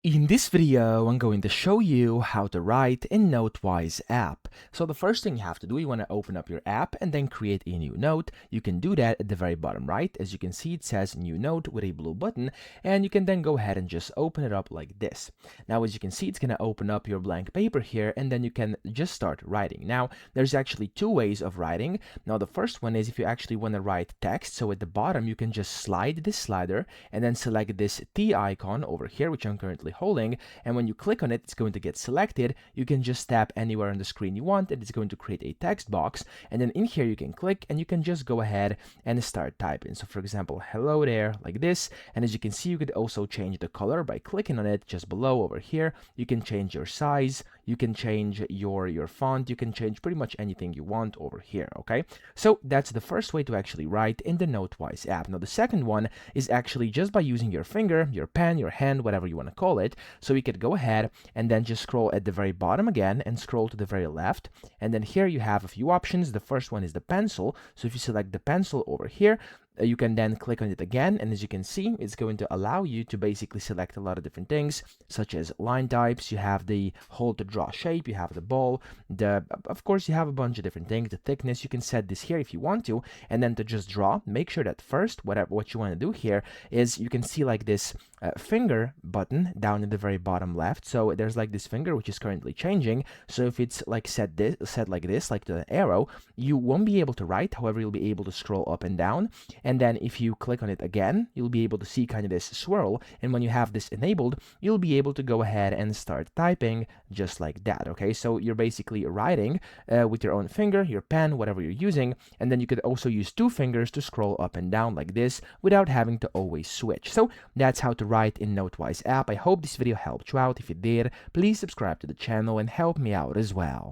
In this video, I'm going to show you how to write in Notewise app. So the first thing you have to do, you want to open up your app and then create a new note. You can do that at the very bottom right. As you can see, it says new note with a blue button, and you can then go ahead and just open it up like this. Now, as you can see, it's going to open up your blank paper here, and then you can just start writing. Now, there's actually two ways of writing. Now, the first one is if you actually want to write text. So at the bottom, you can just slide this slider and then select this T icon over here, which I'm currently holding, and when you click on it, it's going to get selected. You can just tap anywhere on the screen you want, and it's going to create a text box, and then in here you can click and you can just go ahead and start typing. So for example, hello there, like this. And as you can see, you could also change the color by clicking on it just below over here. You can change your size, you can change your font, you can change pretty much anything you want over here. Okay, so that's the first way to actually write in the Notewise app. Now the second one is actually just by using your finger, your pen, your hand, whatever you want to call it. So we could go ahead and then just scroll at the very bottom again and scroll to the very left, and then here you have a few options. The first one is the pencil. So if you select the pencil over here, you can then click on it again, and as you can see, it's going to allow you to basically select a lot of different things, such as line types. You have the hold to draw shape, you have the ball, of course you have a bunch of different things. The thickness, you can set this here if you want to, and then to just draw, make sure that first what you want to do here is you can see like this finger button down in the very bottom left. So there's like this finger which is currently changing. So if it's like set like this, like the arrow, you won't be able to write. However, you'll be able to scroll up and down. And then if you click on it again, you'll be able to see kind of this swirl. And when you have this enabled, you'll be able to go ahead and start typing just like that. Okay, so you're basically writing with your own finger, your pen, whatever you're using. And then you could also use two fingers to scroll up and down like this without having to always switch. So that's how to write in Notewise app. I hope this video helped you out. If it did, please subscribe to the channel and help me out as well.